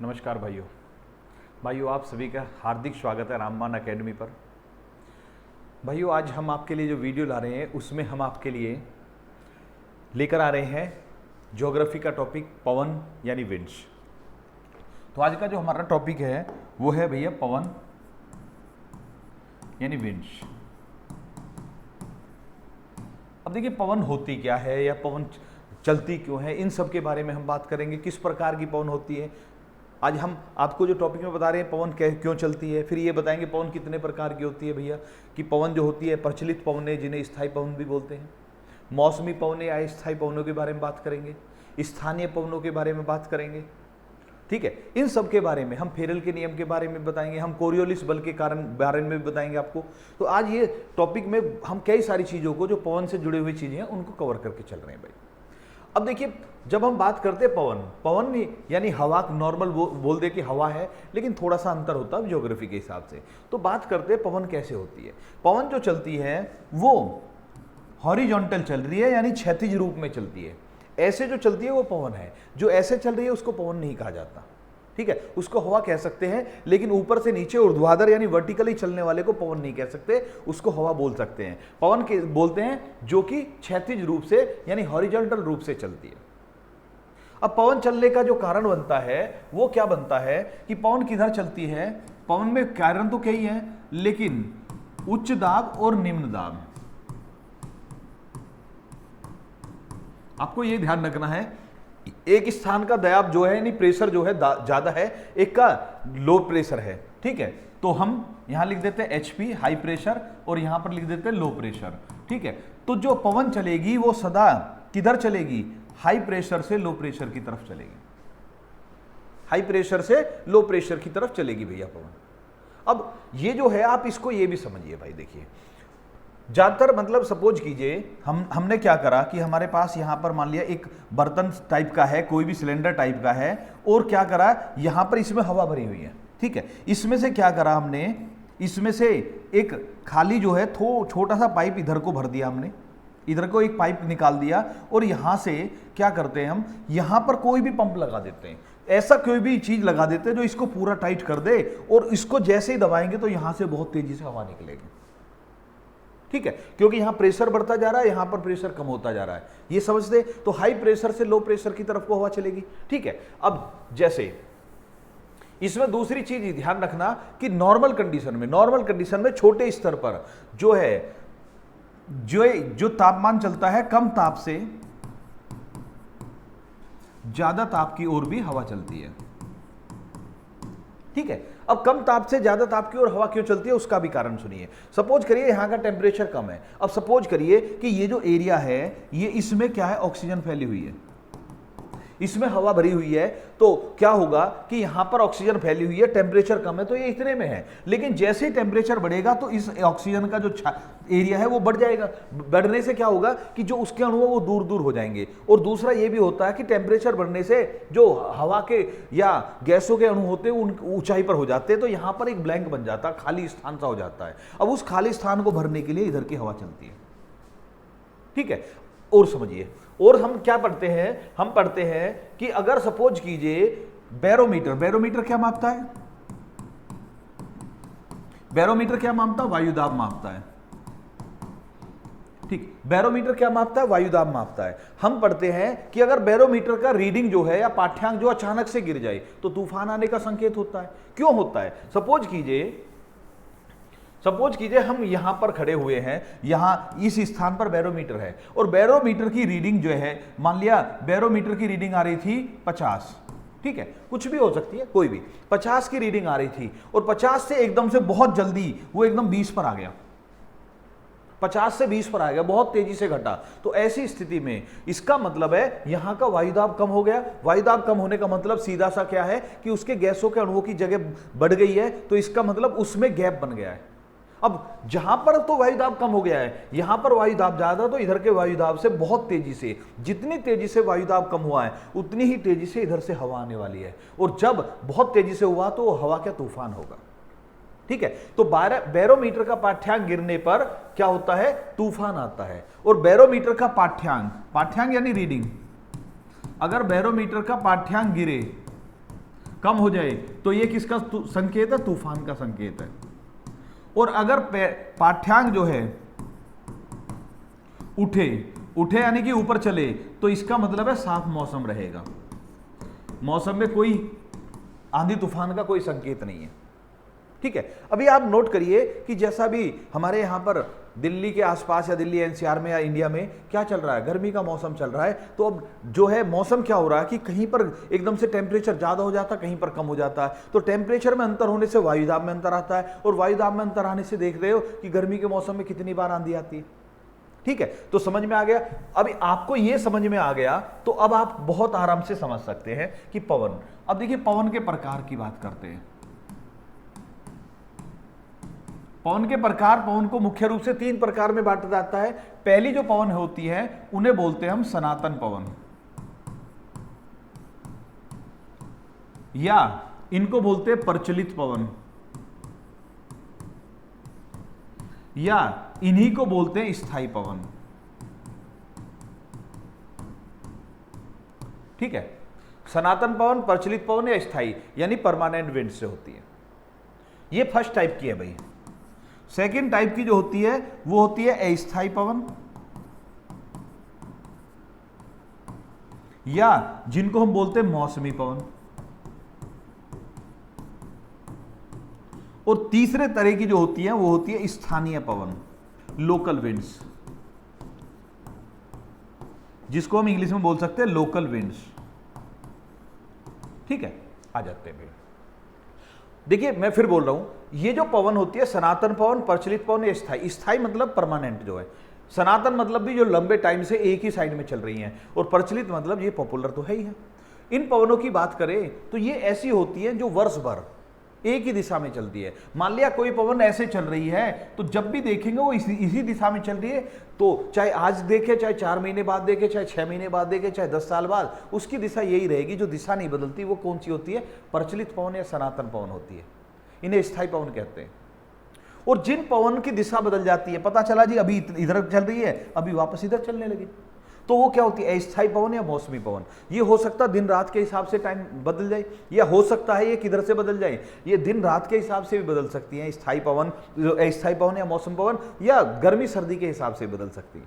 नमस्कार भाइयों। आप सभी का हार्दिक स्वागत है रामबाण एकेडमी पर। भाइयों, आज हम आपके लिए जो वीडियो ला रहे हैं उसमें हम आपके लिए लेकर आ रहे हैं ज्योग्राफी का टॉपिक पवन यानी विंड्स। तो आज का जो हमारा टॉपिक है वो है भैया पवन यानी विंड्स। अब देखिए, पवन होती क्या है या पवन चलती क्यों है, इन सब के बारे में हम बात करेंगे। किस प्रकार की पवन होती है, आज हम आपको जो टॉपिक में बता रहे हैं पवन क्यों चलती है। फिर ये बताएंगे पवन कितने प्रकार की होती है भैया, कि पवन जो होती है प्रचलित पवनें जिन्हें स्थायी पवन भी बोलते हैं, मौसमी पवनें या स्थायी पवनों के बारे में बात करेंगे, स्थानीय पवनों के बारे में बात करेंगे। ठीक है, इन सब के बारे में हम फेरल के नियम के बारे में बताएंगे, हम कोरियोलिस बल के बारे में भी बताएंगे आपको। तो आज ये टॉपिक में हम कई सारी चीज़ों को जो पवन से जुड़ी हुई चीज़ें हैं उनको कवर करके चल रहे हैं भाई। अब देखिए, जब हम बात करते हैं पवन यानी हवा, नॉर्मल बोल दे कि हवा है, लेकिन थोड़ा सा अंतर होता है ज्योग्राफी के हिसाब से। तो बात करते हैं पवन कैसे होती है। पवन जो चलती है वो हॉरिजॉन्टल चल रही है, यानी क्षैतिज रूप में चलती है। ऐसे जो चलती है वो पवन है, जो ऐसे चल रही है उसको पवन नहीं कहा जाता। ठीक है, उसको हवा कह सकते हैं, लेकिन ऊपर से नीचे ऊर्ध्वाधर यानी वर्टिकली चलने वाले को पवन नहीं कह सकते, उसको हवा बोल सकते हैं। पवन के बोलते हैं जो कि क्षैतिज रूप से यानी हॉरिजॉन्टल रूप से चलती है। अब पवन चलने का जो कारण बनता है वो क्या बनता है कि पवन किधर चलती है। पवन में कारण तो कई है, लेकिन उच्च दाब और निम्न दाब, आपको ये ध्यान रखना है। एक स्थान का दबाव जो है यानी प्रेशर जो है ज्यादा है, एक का लो प्रेशर है। ठीक है, तो हम यहां लिख देते हैं HP हाई प्रेशर और यहां पर लिख देते हैं लो प्रेशर। ठीक है, तो जो पवन चलेगी वो सदा किधर चलेगी, हाई प्रेशर से लो प्रेशर की तरफ चलेगी। हाई प्रेशर से लो प्रेशर की तरफ चलेगी भैया पवन। अब ये जो है आप इसको ये भी समझिए भाई। देखिए, ज्यादातर मतलब सपोज कीजिए हमने क्या करा कि हमारे पास यहां पर मान लिया एक बर्तन टाइप का है, कोई भी सिलेंडर टाइप का है, और क्या करा यहां पर इसमें हवा भरी हुई है। ठीक है, इसमें से क्या करा हमने, इसमें से एक खाली जो है छोटा सा पाइप इधर को भर दिया हमने, इधर को एक पाइप निकाल दिया, और यहां से क्या करते हैं हम, यहां पर कोई भी पंप लगा देते हैं। ऐसा कोई भी चीज लगा देते हैं जो इसको पूरा टाइट कर दे, और इसको जैसे ही दबाएंगे तो यहां से बहुत तेजी से हवा निकलेगी। ठीक है, क्योंकि यहां प्रेशर बढ़ता जा रहा है, यहां पर प्रेशर कम होता जा रहा है, ये समझते। तो हाई प्रेशर से लो प्रेशर की तरफ को हवा चलेगी। ठीक है, अब जैसे इसमें दूसरी चीज ध्यान रखना कि नॉर्मल कंडीशन में छोटे स्तर पर जो है जो तापमान चलता है, कम ताप से ज्यादा ताप की ओर भी हवा चलती है। ठीक है, अब कम ताप से ज्यादा ताप की ओर हवा क्यों चलती है उसका भी कारण सुनिए। सपोज करिए यहां का टेम्परेचर कम है। अब सपोज करिए कि ये जो एरिया है ये, इसमें क्या है, ऑक्सीजन फैली हुई है, इसमें हवा भरी हुई है। तो क्या होगा कि यहां पर ऑक्सीजन फैली हुई है, टेम्परेचर कम है तो ये इतने में है, लेकिन जैसे ही टेम्परेचर बढ़ेगा तो इस ऑक्सीजन का जो एरिया है वो बढ़ जाएगा। बढ़ने से क्या होगा कि जो उसके अणु है वो दूर दूर हो जाएंगे। और दूसरा ये भी होता है कि टेम्परेचर बढ़ने से जो हवा के या गैसों के अणु होते हैं उन ऊंचाई पर हो जाते हैं, तो यहां पर एक ब्लैंक बन जाता है, खाली स्थान सा हो जाता है। अब उस खाली स्थान को भरने के लिए इधर की हवा चलती है। ठीक है, और समझिए, और हम क्या पढ़ते हैं, हम पढ़ते हैं कि अगर सपोज कीजिए बैरोमीटर क्या मापता है, बैरोमीटर क्या मापता है, वायुदाब मापता है। ठीक, बैरोमीटर क्या मापता है, वायुदाब मापता है। हम पढ़ते हैं कि अगर बैरोमीटर का रीडिंग जो है या पाठ्यांक जो अचानक से गिर जाए तो तूफान आने का संकेत होता है। क्यों होता है, सपोज कीजिए हम यहां पर खड़े हुए हैं, यहां इस स्थान पर बैरोमीटर है, और बैरोमीटर की रीडिंग जो है, मान लिया बैरोमीटर की रीडिंग आ रही थी 50। ठीक है, कुछ भी हो सकती है, कोई भी 50 की रीडिंग आ रही थी, और 50 से एकदम से बहुत जल्दी वो एकदम 20 पर आ गया, 50 से 20 पर आ गया, बहुत तेजी से घटा। तो ऐसी स्थिति में इसका मतलब है यहां का वायुदाब कम हो गया। वायुदाब कम होने का मतलब सीधा सा क्या है कि उसके गैसों के अणुओं की जगह बढ़ गई है, तो इसका मतलब उसमें गैप बन गया है। अब जहां पर तो वायुदाब कम हो गया है, यहां पर वायुदाब ज्यादा, तो इधर के वायुदाब से बहुत तेजी से, जितनी तेजी से वायुदाब कम हुआ है उतनी ही तेजी से इधर से हवा आने वाली है, और जब बहुत तेजी से हुआ तो हवा क्या तूफान होगा। ठीक है, तो बैरोमीटर का पाठ्यांक गिरने पर क्या होता है, तूफान आता है। और बैरोमीटर का पाठ्यांक यानी रीडिंग, अगर बैरोमीटर का पाठ्यांक गिरे कम हो जाए तो ये किसका संकेत है? तूफान का संकेत है। और अगर पाठ्यांक जो है उठे उठे यानी कि ऊपर चले तो इसका मतलब है साफ मौसम रहेगा, मौसम में कोई आंधी तूफान का कोई संकेत नहीं है। ठीक है, अभी आप नोट करिए कि जैसा भी हमारे यहां पर दिल्ली के आसपास या दिल्ली एनसीआर में या इंडिया में क्या चल रहा है, गर्मी का मौसम चल रहा है। तो अब जो है मौसम क्या हो रहा है कि कहीं पर एकदम से टेम्परेचर ज्यादा हो जाता है, कहीं पर कम हो जाता है। तो टेम्परेचर में अंतर होने से वायुदाब में अंतर आता है, और वायुदाब में अंतर आने से देख रहे हो कि गर्मी के मौसम में कितनी बार आंधी आती है। ठीक है, तो समझ में आ गया। अभी आपको यह समझ में आ गया तो अब आप बहुत आराम से समझ सकते हैं कि पवन। अब देखिए पवन के प्रकार की बात करते हैं। पवन के प्रकार, पवन को मुख्य रूप से 3 प्रकार में बांटा जाता है। पहली जो पवन होती है उन्हें बोलते हैं हम सनातन पवन, या इनको बोलते हैं प्रचलित पवन, या इन्हीं को बोलते हैं स्थायी पवन। ठीक है, सनातन पवन, प्रचलित पवन या स्थायी यानी परमानेंट विंड से होती है। ये फर्स्ट टाइप की है भाई। सेकेंड टाइप की जो होती है वो होती है अस्थायी पवन, या जिनको हम बोलते हैं मौसमी पवन। और तीसरे तरह की जो होती है वो होती है स्थानीय पवन, लोकल विंड्स, जिसको हम इंग्लिश में बोल सकते हैं लोकल विंड्स। ठीक है, आ जाते हैं। देखिए मैं फिर बोल रहा हूं, ये जो पवन होती है सनातन पवन, प्रचलित पवन या स्थायी। स्थायी मतलब परमानेंट जो है, सनातन मतलब भी जो लंबे टाइम से एक ही साइड में चल रही हैं, और प्रचलित मतलब ये पॉपुलर तो है ही है। इन पवनों की बात करें तो ये ऐसी होती है जो वर्ष भर एक ही दिशा में चलती है। मान लिया कोई पवन ऐसे चल रही है तो जब भी देखेंगे वो इसी दिशा में चल रही है, तो चाहे आज देखे, चाहे 4 महीने बाद देखे, चाहे 6 महीने बाद देखे, चाहे 10 साल बाद, उसकी दिशा यही रहेगी। जो दिशा नहीं बदलती वो कौन सी होती है? प्रचलित पवन या सनातन पवन होती है। इन्हें स्थायी पवन कहते हैं। और जिन पवन की दिशा बदल जाती है, पता चला जी अभी इधर चल रही है, अभी वापस इधर चलने लगी, तो वो क्या होती है? अस्थायी पवन या मौसमी पवन। ये हो सकता है दिन रात के हिसाब से टाइम बदल जाए, या हो सकता है ये किधर से बदल जाए, ये दिन रात के हिसाब से भी बदल सकती है। स्थायी पवन, अस्थायी पवन या मौसम पवन, या गर्मी सर्दी के हिसाब से बदल सकती है।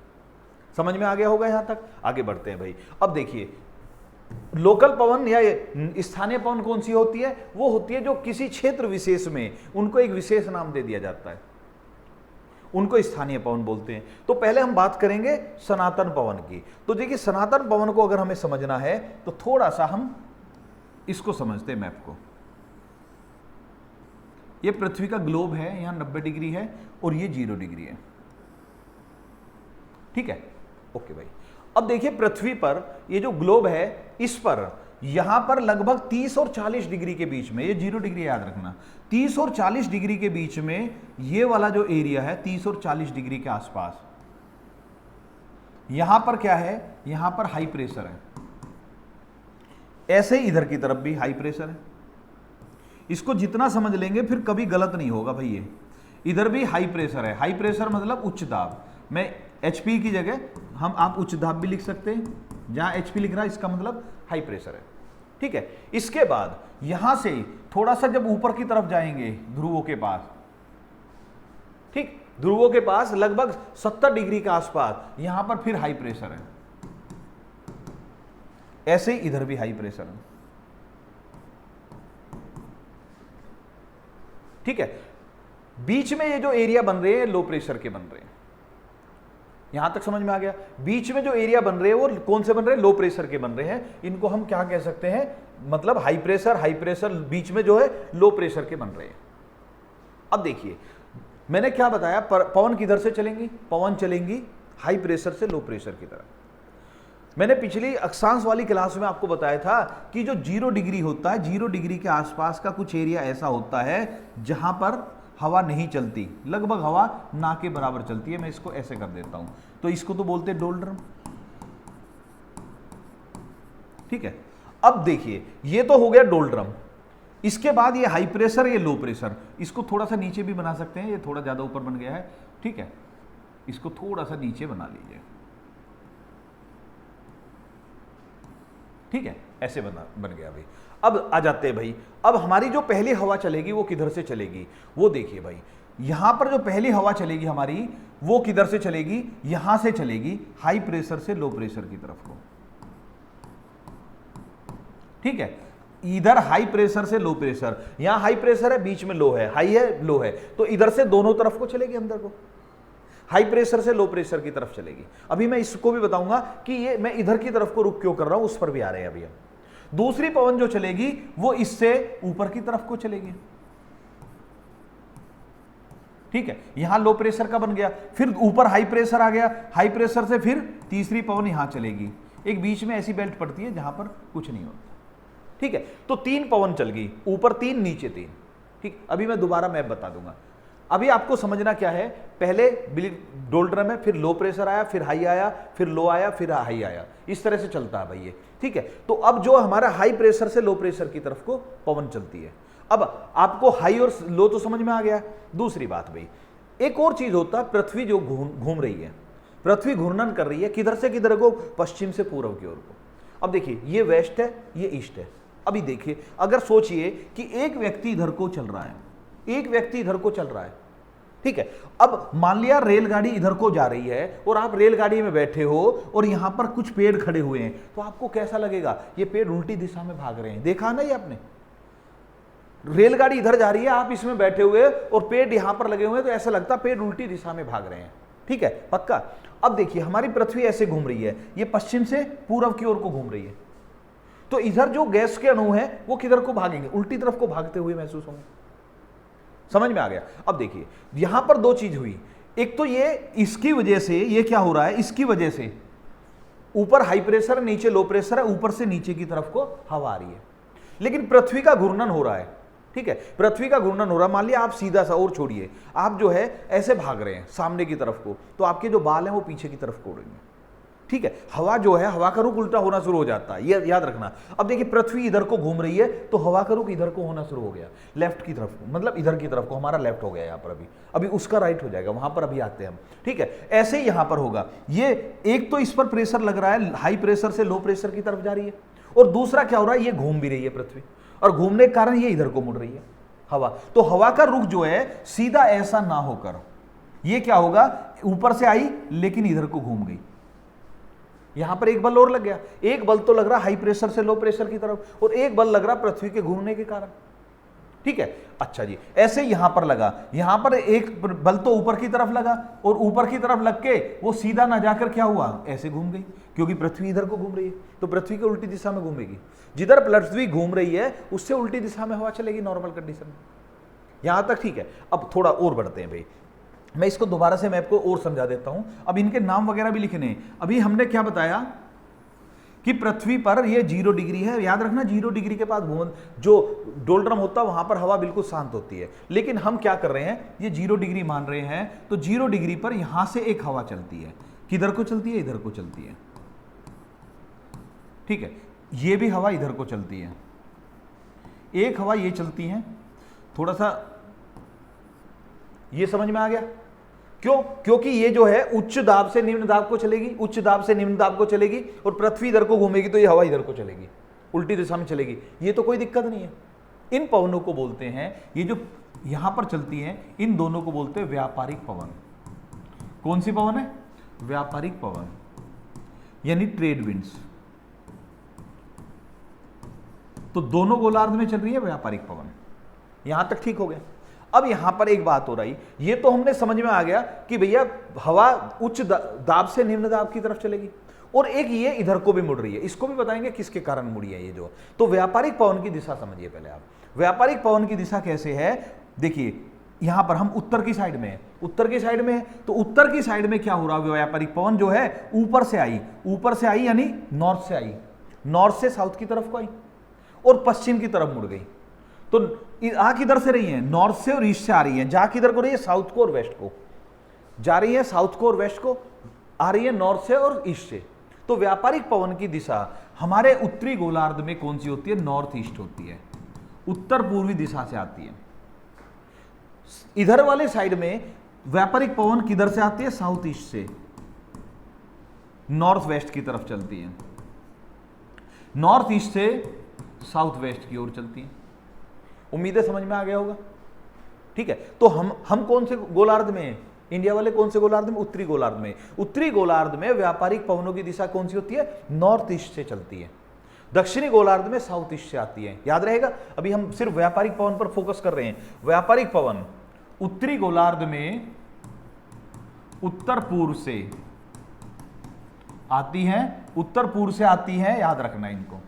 समझ में आ गया होगा यहां तक? आगे बढ़ते हैं भाई। अब देखिए लोकल पवन या स्थानीय पवन कौन सी होती है? वो होती है जो किसी क्षेत्र विशेष में उनको एक विशेष नाम दे दिया जाता है, उनको स्थानीय पवन बोलते हैं। तो पहले हम बात करेंगे सनातन पवन की। तो देखिए सनातन पवन को अगर हमें समझना है तो थोड़ा सा हम इसको समझते हैं, मैप को। ये पृथ्वी का ग्लोब है, यहां 90 डिग्री है और ये 0 डिग्री है। ठीक है, ओके भाई। अब देखिए पृथ्वी पर ये जो ग्लोब है, इस पर यहां पर लगभग 30 और 40 डिग्री के बीच में, ये 0 डिग्री याद रखना, 30 और 40 डिग्री के बीच में ये वाला जो एरिया है 30 और 40 डिग्री के आसपास, यहां पर क्या है? यहां पर हाई प्रेशर है। ऐसे ही इधर की तरफ भी हाई प्रेशर है। इसको जितना समझ लेंगे फिर कभी गलत नहीं होगा भाई। ये इधर भी हाई प्रेशर है। हाई प्रेशर मतलब उच्च दाब। मैं एचपी की जगह आप उच्च दाब भी लिख सकते हैं। जहां एचपी लिख रहा है इसका मतलब हाई प्रेशर है। ठीक है, इसके बाद यहां से थोड़ा सा जब ऊपर की तरफ जाएंगे ध्रुवों के पास, ठीक, ध्रुवों के पास लगभग 70 डिग्री के आसपास यहां पर फिर हाई प्रेशर है। ऐसे ही इधर भी हाई प्रेशर है। ठीक है, बीच में ये जो एरिया बन रहे हैं लो प्रेशर के बन रहे हैं। यहां तक समझ में आ गया? बीच में जो एरिया बन रहे हैं वो कौन से बन रहे हैं? लो प्रेशर के बन रहे हैं। इनको हम क्या कह सकते हैं? मतलब हाई प्रेशर बीच में जो है लो प्रेशर के बन रहे हैं। अब देखिए मैंने क्या बताया, पवन किधर से चलेंगी? पवन चलेंगी हाई प्रेशर से लो प्रेशर की तरफ। मैंने पिछली अक्षांश वाली क्लास में आपको बताया था कि जो 0 डिग्री होता है, 0 डिग्री के आसपास का कुछ एरिया ऐसा होता है जहां पर हवा नहीं चलती, लगभग हवा ना के बराबर चलती है। मैं इसको ऐसे कर देता हूं, तो इसको तो बोलते हैं डोल्ड्रम। ठीक है, अब देखिए ये तो हो गया डोल्ड्रम। इसके बाद ये हाई प्रेशर, ये लो प्रेशर। इसको थोड़ा सा नीचे भी बना सकते हैं, ये थोड़ा ज्यादा ऊपर बन गया है। ठीक है, इसको थोड़ा सा नीचे बना लीजिए। ठीक है, ऐसे बन गया भाई। अब आ जाते हैं भाई, अब हमारी जो पहली हवा चलेगी वो किधर से चलेगी, वो देखिए भाई। यहां पर जो पहली हवा चलेगी हमारी, वो किधर से चलेगी, यहां से चलेगी हाई प्रेशर से लो प्रेशर की तरफ को। ठीक है, इधर हाई प्रेशर से लो प्रेशर, यहां हाई प्रेशर है, बीच में लो है, हाई है लो है, तो इधर से दोनों तरफ को चलेगी अंदर को, हाई प्रेशर से लो प्रेशर की तरफ चलेगी। अभी मैं इसको भी बताऊंगा कि ये मैं इधर की तरफ को रुक क्यों कर रहा हूं, उस पर भी आ रहे हैं अभी हम। दूसरी पवन जो चलेगी वो इससे ऊपर की तरफ को चलेगी। ठीक है, यहां लो प्रेशर का बन गया, फिर ऊपर हाई प्रेशर आ गया, हाई प्रेशर से फिर तीसरी पवन यहां चलेगी। एक बीच में ऐसी बेल्ट पड़ती है जहां पर कुछ नहीं होता। ठीक है, तो 3 पवन चल गई, ऊपर 3 नीचे 3। ठीक, अभी मैं दोबारा मैप बता दूंगा। अभी आपको समझना क्या है, पहले डोल्ड्रम है, फिर लो प्रेशर आया, फिर हाई आया, फिर लो आया, फिर हाई आया, इस तरह से चलता है भाई ये। ठीक है, तो अब जो हमारा हाई प्रेशर से लो प्रेशर की तरफ को पवन चलती है। अब आपको हाई और लो तो समझ में आ गया। दूसरी बात भाई, एक और चीज होता है, पृथ्वी जो घूम रही है, पृथ्वी घूर्णन कर रही है, किधर से किधर को, पश्चिम से पूर्व की ओर को। अब देखिए, ये वेस्ट है, ये ईस्ट है। अभी देखिए, अगर सोचिए कि एक व्यक्ति इधर को चल रहा है, एक व्यक्ति इधर को चल रहा है। ठीक है, अब मान लिया रेलगाड़ी इधर को जा रही है और आप रेलगाड़ी में बैठे हो और यहां पर कुछ पेड़ खड़े हुए हैं, तो आपको कैसा लगेगा, ये पेड़ उल्टी दिशा में भाग रहे हैं। देखा ना ये आपने, रेलगाड़ी इधर जा रही है, आप इसमें बैठे हुए और पेड़ यहां पर लगे हुए हैं, तो ऐसा लगता पेड़ उल्टी दिशा में भाग रहे हैं। ठीक है, पक्का। अब देखिए, हमारी पृथ्वी ऐसे घूम रही है, ये पश्चिम से पूर्व की ओर को घूम रही है, तो इधर जो गैस के अणु हैं वो किधर को भागेंगे, उल्टी तरफ को भागते हुए महसूस होंगे। समझ में आ गया। अब देखिए, यहां पर 2 चीज हुई, एक तो ये इसकी वजह से, ये क्या हो रहा है, इसकी वजह से ऊपर हाई प्रेशर है, नीचे लो प्रेशर है, ऊपर से नीचे की तरफ को हवा आ रही है, लेकिन पृथ्वी का घूर्णन हो रहा है। ठीक है, पृथ्वी का घूर्णन हो रहा है। मान लिया आप सीधा सा, और छोड़िए, आप जो है ऐसे भाग रहे हैं सामने की तरफ को, तो आपके जो बाल हैं वो पीछे की तरफ को उड़ेंगे। ठीक है, हवा जो है, हवा का रुख उल्टा होना शुरू हो जाता है, ये याद रखना। अब देखिए, पृथ्वी इधर को घूम रही है, तो हवा का रुख इधर को होना शुरू हो गया, लेफ्ट की तरफ को, मतलब इधर की तरफ को। हमारा लेफ्ट हो गया यहाँ पर, अभी उसका राइट हो जाएगा, वहां पर अभी आते हैं हम। ठीक है, ऐसे ही यहां पर होगा। ये एक तो इस पर प्रेशर लग रहा है, हाई प्रेशर से लो प्रेशर की तरफ जा रही है, और दूसरा क्या हो रहा है, ये घूम भी रही है पृथ्वी, और घूमने के कारण ये इधर को मुड़ रही है हवा। तो हवा का रुख जो है सीधा ऐसा ना होकर ये क्या होगा, ऊपर से आई लेकिन इधर को घूम गई। यहां पर एक बल और लग गया, एक बल तो लग रहा हाई प्रेशर से लो प्रेशर की तरफ, और एक बल लग रहा पृथ्वी के घूमने के कारण। ठीक है, अच्छा जी, ऐसे यहां पर लगा, यहां पर एक बल तो ऊपर की तरफ लगा, और ऊपर की तरफ लग के वो सीधा ना जाकर क्या हुआ, ऐसे घूम गई, क्योंकि पृथ्वी इधर को घूम रही है, तो पृथ्वी के उल्टी दिशा में घूमेगी। जिधर पृथ्वी घूम रही है उससे उल्टी दिशा में हवा चलेगी नॉर्मल कंडीशन में। यहां तक ठीक है। अब थोड़ा और बढ़ते हैं भाई, मैं इसको दोबारा से मैप को और समझा देता हूं। अब इनके नाम वगैरह भी लिखने हैं। अभी हमने क्या बताया कि पृथ्वी पर ये 0 डिग्री है, याद रखना 0 डिग्री के पास जो डोल्ड्रम होता है वहां पर हवा बिल्कुल शांत होती है। लेकिन हम क्या कर रहे हैं, ये 0 डिग्री मान रहे हैं, तो 0 डिग्री पर यहां से एक हवा चलती है, किधर को चलती है, इधर को चलती है। ठीक है, ये भी हवा इधर को चलती है, एक हवा ये चलती है। थोड़ा सा ये समझ में आ गया, क्यों, क्योंकि ये जो है उच्च दाब से निम्न दाब को चलेगी, उच्च दाब से निम्न दाब को चलेगी, और पृथ्वी इधर को घूमेगी तो ये हवा इधर को चलेगी, उल्टी दिशा में चलेगी। ये तो कोई दिक्कत नहीं है। इन पवनों को बोलते हैं, ये जो यहां पर चलती हैं, इन दोनों को बोलते हैं व्यापारिक पवन। कौन सी पवन है, व्यापारिक पवन, यानी ट्रेड विंड्स। तो दोनों गोलार्ध में चल रही है व्यापारिक पवन। यहां तक ठीक हो गया। अब यहां पर एक बात हो रही, ये तो हमने समझ में आ गया कि भैया हवा उच्च दाब से निम्न दाब की तरफ चलेगी, और एक ये इधर को भी मुड़ रही है। इसको भी बताएंगे किसके कारण मुड़ी है ये जो। तो व्यापारिक पवन की दिशा समझिए पहले आप। व्यापारिक पवन की दिशा कैसे है, देखिए यहां पर हम उत्तर की साइड में है, उत्तर की साइड में है, तो उत्तर की साइड में क्या हो रहा है, व्यापारिक पवन जो है ऊपर से आई, ऊपर से आई यानी नॉर्थ से आई, नॉर्थ से साउथ की तरफ को आई और पश्चिम की तरफ मुड़ गई। तो आ किधर से रही है, नॉर्थ से और ईस्ट से आ रही है। जा किधर को रही है, साउथ को और वेस्ट को जा रही है, साउथ को और वेस्ट को आ रही है, नॉर्थ से और ईस्ट से। तो व्यापारिक पवन की दिशा हमारे उत्तरी गोलार्ध में कौन सी होती है, नॉर्थ ईस्ट होती है, उत्तर पूर्वी दिशा से आती है। इधर वाले साइड में व्यापारिक पवन किधर से आती है, साउथ ईस्ट से, नॉर्थ वेस्ट की तरफ चलती है। नॉर्थ ईस्ट से साउथ वेस्ट की ओर चलती हैं। उम्मीद है समझ में आ गया होगा। ठीक है, तो हम कौन से गोलार्ध में हैं? इंडिया वाले कौन से गोलार्ध में? उत्तरी गोलार्ध में। उत्तरी गोलार्ध में व्यापारिक पवनों की दिशा कौन सी होती है? नॉर्थ ईस्ट से चलती है। दक्षिणी गोलार्ध में साउथ ईस्ट से आती है। याद रहेगा, अभी हम सिर्फ व्यापारिक पवन पर फोकस कर रहे हैं। व्यापारिक पवन उत्तरी गोलार्ध में उत्तर पूर्व से आती हैं, उत्तर पूर्व से आती हैं, याद रखना इनको।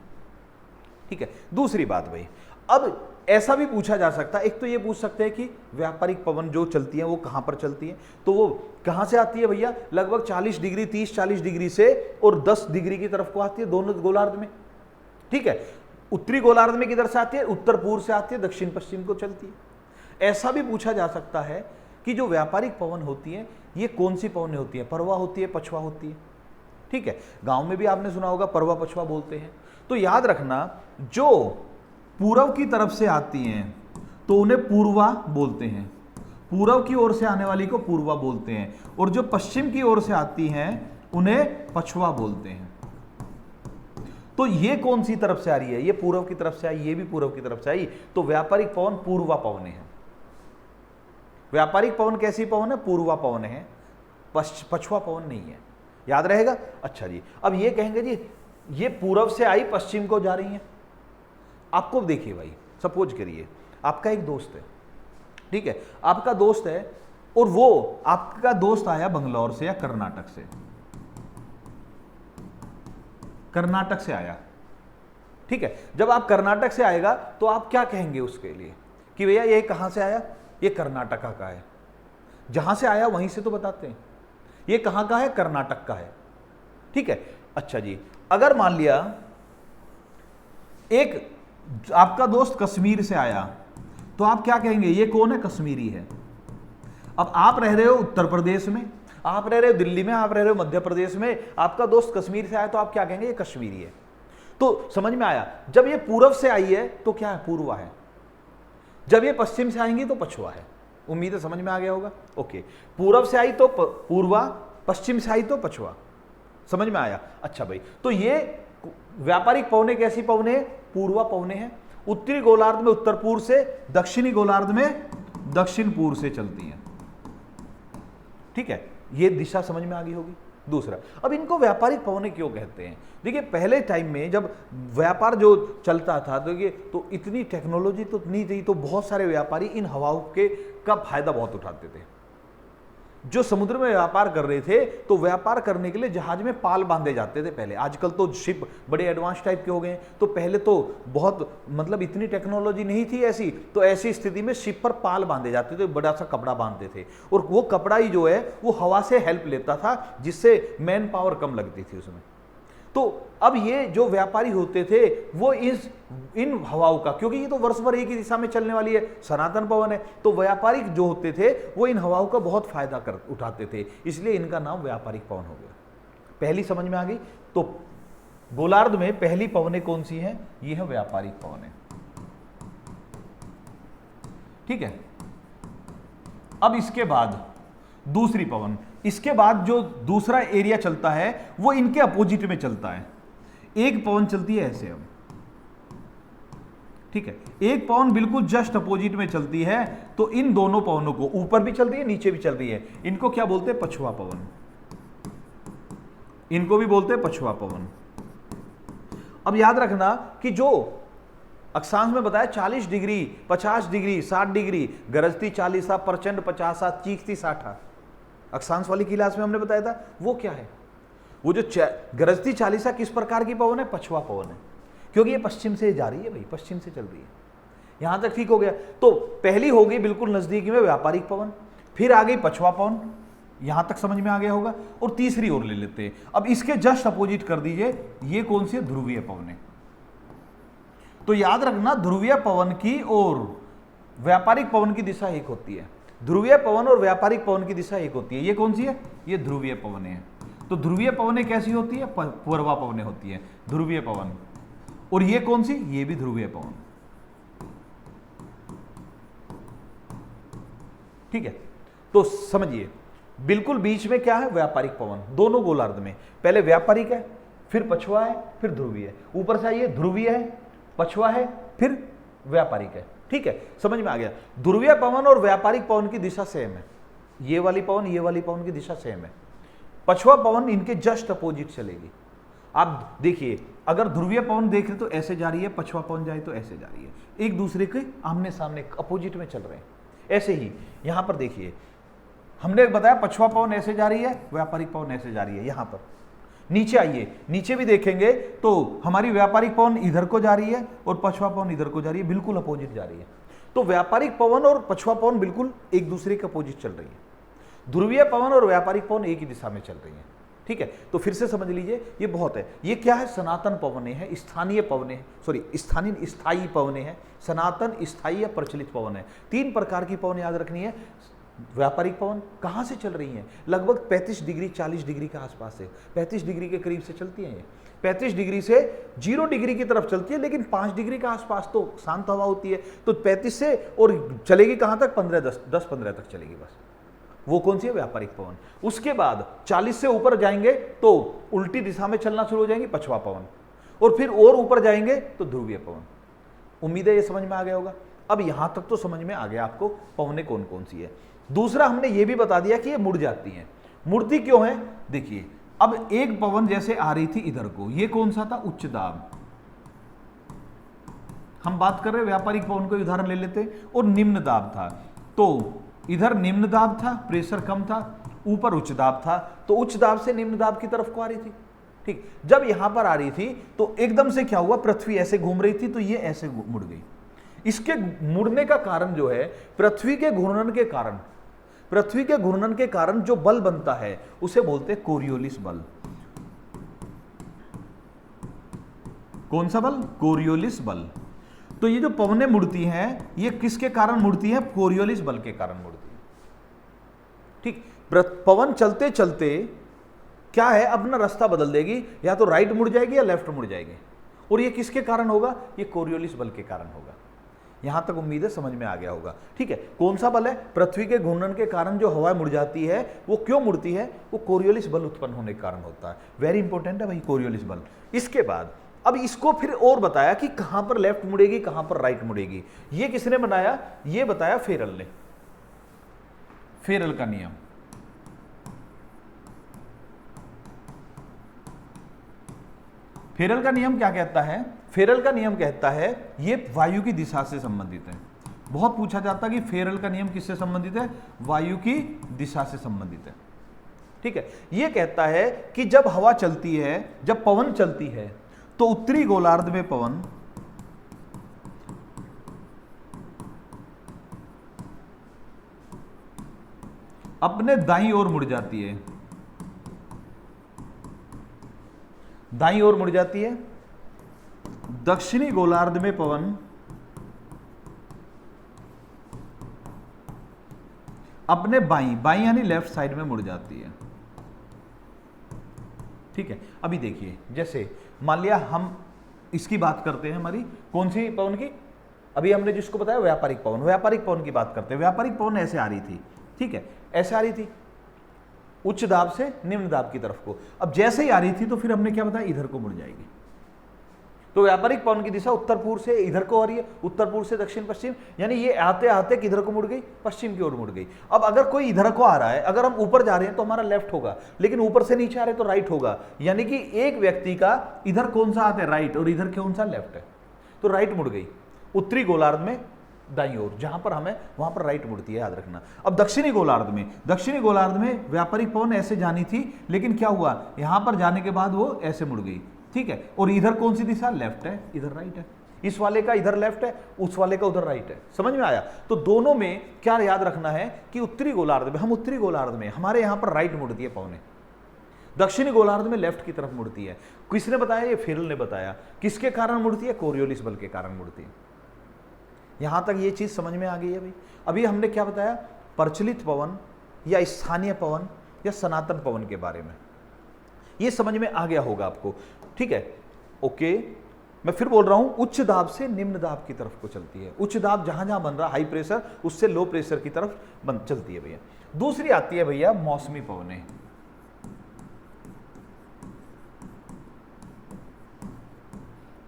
ठीक है, दूसरी बात भाई, अब ऐसा भी पूछा जा सकता है, एक तो ये पूछ सकते हैं कि व्यापारिक पवन जो चलती है वो कहां पर चलती है, तो वो कहां से आती है भैया? लगभग 40 डिग्री, 30-40 डिग्री से और 10 डिग्री की तरफ को आती है दोनों गोलार्ध में। ठीक है, उत्तरी गोलार्ध में किधर से आती है? उत्तर पूर्व से आती है, दक्षिण पश्चिम को चलती है। ऐसा भी पूछा जा सकता है कि जो व्यापारिक पवन होती है ये कौन सी पवन होती है? परवा होती है, पछवा होती है? ठीक है, गांव में भी आपने सुना होगा परवा पछवा बोलते हैं। तो याद रखना, जो पूर्व की तरफ से आती हैं तो उन्हें पूर्वा बोलते हैं, पूर्व की ओर से आने वाली को पूर्वा बोलते हैं, और जो पश्चिम की ओर से आती हैं उन्हें पछवा बोलते हैं। तो ये कौन सी तरफ से आ रही है? ये पूर्व की तरफ से आई, ये भी पूर्व की तरफ से आई, तो व्यापारिक पवन पूर्वा पवन है। व्यापारिक पवन कैसी पवन है? पूर्वा पवन है, पछवा पवन नहीं है। याद रहेगा? अच्छा जी, अब ये कहेंगे जी ये पूर्व से आई पश्चिम को जा रही है। आपको देखिए भाई, सपोज करिए आपका एक दोस्त है, ठीक है, आपका दोस्त है और वो आपका दोस्त आया बंगलौर से या कर्नाटक से, कर्नाटक से आया। ठीक है, जब आप कर्नाटक से आएगा तो आप क्या कहेंगे उसके लिए कि भैया ये कहां से आया? ये कर्नाटका का है। जहां से आया वहीं से तो बताते हैं। ये कहां का है? कर्नाटक का है। ठीक है, अच्छा जी, अगर मान लिया एक आपका दोस्त कश्मीर से आया तो आप क्या कहेंगे? ये कौन है? कश्मीरी है। अब आप रह रहे हो उत्तर प्रदेश में, आप रह रहे हो दिल्ली में, आप रह रहे हो मध्य प्रदेश में, आपका दोस्त कश्मीर से आया तो आप क्या कहेंगे? ये कश्मीरी है। तो समझ में आया, जब ये पूर्व से आई है तो क्या है? पूर्वा है। जब ये पश्चिम से आएंगी तो पछुआ है। उम्मीद है समझ में आ गया होगा। ओके, पूर्व से आई तो पूर्वा, पश्चिम से आई तो पछुआ। समझ में आया? अच्छा भाई, तो ये व्यापारिक पवने कैसी पवने? पूर्वा पवने हैं। उत्तरी गोलार्ध में उत्तर पूर्व से, दक्षिणी गोलार्ध में दक्षिण पूर्व से चलती हैं। ठीक है, ये दिशा समझ में आ गई होगी। दूसरा, अब इनको व्यापारिक पवने क्यों कहते हैं? देखिए, पहले टाइम में जब व्यापार जो चलता था तो इतनी टेक्नोलॉजी तो नहीं थी, तो बहुत सारे व्यापारी इन हवाओं के का फायदा बहुत उठाते थे। जो समुद्र में व्यापार कर रहे थे तो व्यापार करने के लिए जहाज में पाल बांधे जाते थे पहले। आजकल तो शिप बड़े एडवांस टाइप के हो गए हैं, तो पहले तो बहुत मतलब इतनी टेक्नोलॉजी नहीं थी ऐसी, तो ऐसी स्थिति में शिप पर पाल बांधे जाते थे, बड़ा सा कपड़ा बांधते थे, और वो कपड़ा ही जो है वो हवा से हेल्प लेता था, जिससे मैन पावर कम लगती थी उसमें। तो अब ये जो व्यापारी होते थे वो इन हवाओं का, क्योंकि ये तो वर्ष भर एक ही दिशा में चलने वाली है, सनातन पवन है, तो व्यापारिक जो होते थे वो इन हवाओं का बहुत फायदा कर उठाते थे, इसलिए इनका नाम व्यापारिक पवन हो गया। पहली समझ में आ गई। तो गोलार्ध में पहली पवनें कौन सी हैं? ये है व्यापारिक पवनें। ठीक है, अब इसके बाद दूसरी पवन, इसके बाद जो दूसरा एरिया चलता है वो इनके अपोजिट में चलता है। एक पवन चलती है ऐसे, अब ठीक है, एक पवन बिल्कुल जस्ट अपोजिट में चलती है, तो इन दोनों पवनों को, ऊपर भी चल रही है नीचे भी चल रही है, इनको क्या बोलते हैं? पछुआ पवन। इनको भी बोलते हैं पछुआ पवन। अब याद रखना कि जो अक्षांश में बताया 40 डिग्री, 50 डिग्री, 60 डिग्री, गरजती 40, प्रचंड 50, चीखती 60, अक्षांश वाली क्लास में हमने बताया था, वो क्या है? वो जो गरजती 40 किस प्रकार की पवन है? पछुआ पवन है, क्योंकि ये पश्चिम से जा रही है भाई, पश्चिम से चल रही है। यहां तक ठीक हो गया। तो पहली हो गई बिल्कुल नजदीकी में व्यापारिक पवन, फिर आ गई पछुआ पवन, यहां तक समझ में आ गया होगा। और तीसरी ओर ले लेते हैं, अब इसके जस्ट अपोजिट कर दीजिए, ये कौन सी है? ध्रुवीय पवन है। तो याद रखना, ध्रुवीय पवन की और व्यापारिक पवन की दिशा एक होती है। ध्रुवीय पवन और व्यापारिक पवन की दिशा एक होती है। ये कौन सी है? ये ध्रुवीय पवनें हैं। तो ध्रुवीय पवनें कैसी होती है? पूर्वा पवनें होती है, ध्रुवीय पवन। और ये कौन सी? ये भी ध्रुवीय पवन। ठीक है, तो समझिए, बिल्कुल बीच में क्या है? व्यापारिक पवन, दोनों गोलार्ध में। पहले व्यापारिक है, फिर पछुआ है, फिर ध्रुवीय है। ऊपर से आइए, ध्रुवीय है, पछुआ है, फिर व्यापारिक है। ठीक है, समझ में आ गया। ध्रुवीय पवन और व्यापारिक पवन की दिशा सेम है, ये वाली पवन ये वाली पवन की दिशा सेम है। पछुआ पवन इनके जस्ट अपोजिट चलेगी। आप देखिए, अगर ध्रुवीय पवन देख रहे तो ऐसे जा रही है, पछुआ पवन जाए तो ऐसे जा रही है, एक दूसरे के आमने सामने अपोजिट में चल रहे हैं। ऐसे ही यहां पर देखिए, हमने बताया पछुआ पवन ऐसे जा रही है, व्यापारिक पवन ऐसे जा रही है। यहां पर नीचे आइए, नीचे भी देखेंगे तो हमारी व्यापारिक पवन इधर को जा रही है और पछुआ पवन इधर को जा रही है, बिल्कुल अपोजिट जा रही है। तो व्यापारिक पवन और पछुआ पवन बिल्कुल एक दूसरे के अपोजिट चल रही है। ध्रुवीय पवन और व्यापारिक पवन एक ही दिशा में चल रही है। ठीक है, तो फिर से समझ लीजिए, ये बहुत है। ये क्या है? सनातन पवने हैं, स्थानीय पवने हैं, सॉरी स्थानीय स्थायी पवने हैं, सनातन, स्थायी या प्रचलित पवन है। 3 प्रकार की पवन याद रखनी है। व्यापारिक पवन कहाँ से चल रही हैं? लगभग 35 डिग्री 40 डिग्री के आसपास से, 35 डिग्री के करीब से चलती हैं। ये 35 डिग्री से 0 डिग्री की तरफ चलती है, लेकिन 5 डिग्री के आसपास तो शांत हवा होती है। तो 35 से और चलेगी कहाँ तक? 10-15 तक चलेगी बस। वो कौन सी है? व्यापारिक पवन। उसके बाद 40 से ऊपर जाएंगे तो उल्टी दिशा में चलना शुरू हो जाएंगी, पछुआ पवन। और फिर और ऊपर जाएंगे तो ध्रुवीय पवन। उम्मीद है ये समझ में आ गया होगा। अब यहां तक तो समझ में आ गया आपको पवनें कौन कौन सी है। दूसरा हमने ये भी बता दिया कि ये मुड़ जाती हैं। मुड़ती क्यों है? देखिए, अब एक पवन जैसे आ रही थी इधर को, ये कौन सा था? उच्च दाब। हम बात कर रहे व्यापारिक पवन को उदाहरण ले लेते, और निम्न दाब था। तो इधर निम्न दाब था, प्रेशर कम था, ऊपर उच्च दाब था, तो उच्च दाब से निम्न दाब की तरफ को आ रही थी। ठीक, जब यहां पर आ रही थी तो एकदम से क्या हुआ? पृथ्वी ऐसे घूम रही थी तो ये ऐसे मुड़ गई। इसके मुड़ने का कारण जो है, पृथ्वी के घूर्णन के कारण, पृथ्वी के घूर्णन के कारण जो बल बनता है उसे बोलते हैं कोरियोलिस बल। कौन सा बल? कोरियोलिस बल। तो ये जो पवनें मुड़ती हैं, ये किसके कारण मुड़ती हैं? कोरियोलिस बल के कारण मुड़ती हैं। ठीक, पवन चलते चलते क्या है? अपना रास्ता बदल देगी, या तो राइट मुड़ जाएगी या लेफ्ट मुड़ जाएगी। और ये किसके कारण होगा? ये कोरियोलिस बल के कारण होगा। यहां तक उम्मीद है समझ में आ गया होगा। ठीक है, कौन सा बल है? पृथ्वी के घूर्णन के कारण जो हवा मुड़ जाती है, वो क्यों मुड़ती है? वो कोरियोलिस बल उत्पन्न होने के कारण होता है। वेरी इंपॉर्टेंट है भाई, कोरियोलिस बल। इसके बाद अब इसको फिर और बताया कि कहां पर लेफ्ट मुड़ेगी, कहां पर राइट मुड़ेगी। ये किसने बनाया? ये बताया फेरल ने, फेरल का नियम। फेरल का नियम क्या कहता है? फेरल का नियम कहता है, ये वायु की दिशा से संबंधित है। बहुत पूछा जाता है कि फेरल का नियम किससे संबंधित है? वायु की दिशा से संबंधित है। ठीक है, ये कहता है कि जब हवा चलती है, जब पवन चलती है, तो उत्तरी गोलार्ध में पवन अपने दाईं ओर मुड़ जाती है, दाईं ओर मुड़ जाती है। दक्षिणी गोलार्ध में पवन अपने बाईं, बाईं यानी लेफ्ट साइड में मुड़ जाती है। ठीक है, अभी देखिए, जैसे मान लिया हम इसकी बात करते हैं, हमारी कौन सी पवन की? अभी हमने जिसको बताया व्यापारिक पवन, व्यापारिक पवन की बात करते हैं। व्यापारिक पवन ऐसे आ रही थी, ठीक है, ऐसे आ रही थी उच्च दाब से निम्न दाब की तरफ को। अब जैसे ही आ रही थी तो फिर हमने क्या बताया? इधर को मुड़ जाएगी। तो व्यापारिक पवन की दिशा उत्तर पूर्व से इधर को आ रही है, उत्तर पूर्व से दक्षिण पश्चिम, यानी ये आते आते किधर को मुड़ गई? पश्चिम की ओर मुड़ गई। अब अगर कोई इधर को आ रहा है, अगर हम ऊपर जा रहे हैं तो हमारा लेफ्ट होगा, लेकिन ऊपर से नीचे आ रहे हैं तो राइट होगा। यानी कि एक व्यक्ति का इधर कौन सा हाथ है? राइट, और इधर कौन सा? लेफ्ट है। तो राइट मुड़ गई उत्तरी गोलार्ध में दाईं ओर, जहां पर हमें वहां पर राइट मुड़ती है, याद रखना। अब दक्षिणी गोलार्ध में, दक्षिणी गोलार्ध में व्यापारिक पवन ऐसे जानी थी, लेकिन क्या हुआ? यहां पर जाने के बाद वो ऐसे मुड़ गई। ठीक है, और इधर कौन सी दिशा? लेफ्ट है, इधर राइट है। इस वाले का इधर लेफ्ट है, उस वाले का उधर राइट है। समझ में आया? तो दोनों में क्या याद रखना है कि उत्तरी गोलार्ध में, हम उत्तरी गोलार्ध में हमारे यहां पर राइट मुड़ती है पवनें, दक्षिणी गोलार्ध में लेफ्ट की तरफ मुड़ती है। किसने बताया? ये फेरल ने बताया। किसके कारण मुड़ती है? कोरियोलिस बल के कारण मुड़ती है। यहां तक ये चीज समझ में आ गई है भाई। अभी हमने क्या बताया? प्रचलित पवन या स्थानीय पवन या सनातन पवन के बारे में। ये समझ में आ गया होगा आपको। ठीक है, ओके। मैं फिर बोल रहा हूं, उच्च दाब से निम्न दाब की तरफ को चलती है। उच्च दाब जहां जहां बन रहा हाई प्रेशर, उससे लो प्रेशर की तरफ चलती है भैया। दूसरी आती है भैया मौसमी पवनें।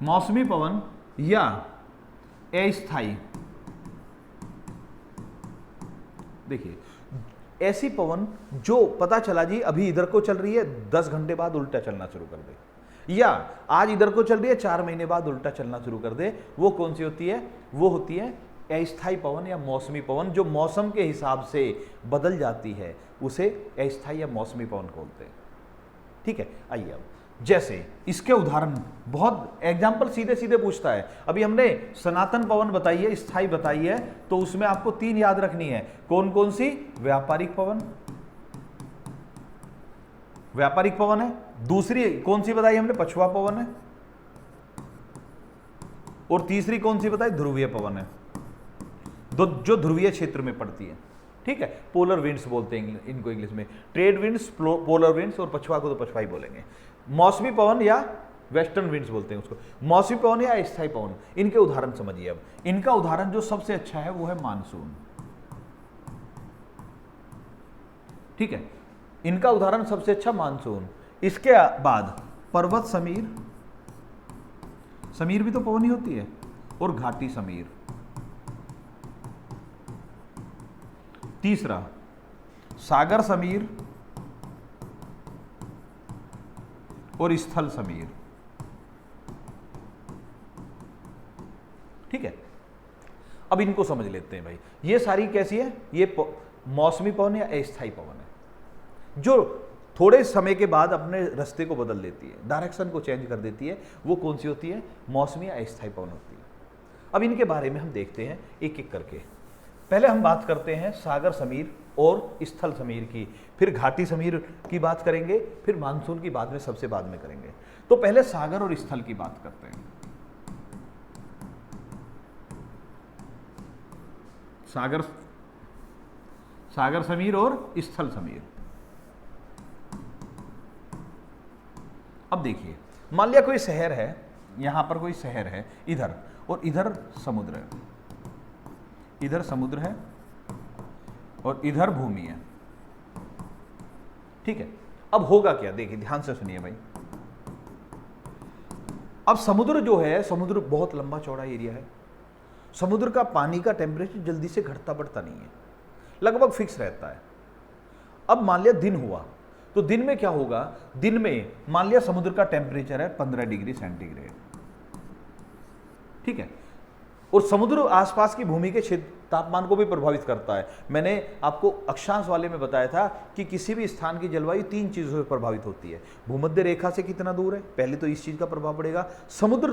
मौसमी पवन या अस्थायी, देखिए ऐसी पवन जो पता चला जी अभी इधर को चल रही है, 10 घंटे बाद उल्टा चलना शुरू कर दे, या आज इधर को चल रही है 4 महीने बाद उल्टा चलना शुरू कर दे, वो कौन सी होती है? वो होती है अस्थायी पवन या मौसमी पवन, जो मौसम के हिसाब से बदल जाती है, उसे अस्थायी या मौसमी पवन बोलते हैं। ठीक है, आइए अब जैसे इसके उदाहरण, बहुत एग्जाम्पल सीधे सीधे पूछता है। अभी हमने सनातन पवन बताई है, स्थायी बताई है, तो उसमें आपको 3 याद रखनी है। कौन कौन सी? व्यापारिक पवन, व्यापारिक पवन है। दूसरी कौन सी बताई हमने? पछुआ पवन है। और तीसरी कौन सी बताई? ध्रुवीय पवन है, जो ध्रुवीय क्षेत्र में पड़ती है। ठीक है, पोलर विंड्स बोलते हैं इनको इंग्लिश में, ट्रेड विंड्स, पोलर विंड्स, और पछुआ को तो पछुआ ही बोलेंगे। मौसमी पवन या वेस्टर्न विंड्स बोलते हैं उसको। मौसमी पवन या अस्थायी पवन, इनके उदाहरण समझिए। अब इनका उदाहरण जो सबसे अच्छा है वो है मानसून। ठीक है, इनका उदाहरण सबसे अच्छा मानसून। इसके बाद पर्वत समीर, समीर भी तो पवन ही होती है, और घाटी समीर। तीसरा सागर समीर और स्थल समीर। ठीक है, अब इनको समझ लेते हैं भाई। ये सारी कैसी है? ये मौसमी पवन या अस्थायी पवन है, जो थोड़े समय के बाद अपने रास्ते को बदल देती है, डायरेक्शन को चेंज कर देती है। वो कौन सी होती है? मौसमी या अस्थायी पवन होती है। अब इनके बारे में हम देखते हैं एक एक करके। पहले हम बात करते हैं सागर समीर और स्थल समीर की, फिर घाटी समीर की बात करेंगे, फिर मानसून की बाद में, सबसे बाद में करेंगे। तो पहले सागर और स्थल की बात करते हैं। सागर समीर और स्थल समीर। अब देखिए, मान लिया कोई शहर है, यहां पर कोई शहर है इधर, और इधर समुद्र है, इधर समुद्र है और इधर भूमि है। ठीक है, अब होगा क्या? देखिए ध्यान से सुनिए भाई। अब समुद्र जो है, समुद्र बहुत लंबा चौड़ा एरिया है। समुद्र का पानी का टेम्परेचर जल्दी से घटता बढ़ता नहीं है, लगभग फिक्स रहता है। अब मान लिया दिन हुआ, तो दिन में क्या होगा? दिन में मान लिया समुद्र का टेम्परेचर है 15 डिग्री सेंटीग्रेड। ठीक है, और समुद्र आसपास की भूमि के क्षेत्र तापमान को भी प्रभावित करता है। मैंने आपको अक्षांश वाले में बताया था कि किसी भी स्थान की जलवायु 3 चीजों से प्रभावित होती है। भूमध्य रेखा से कितना दूर है, पहले तो इस चीज का प्रभाव पड़ेगा। समुद्र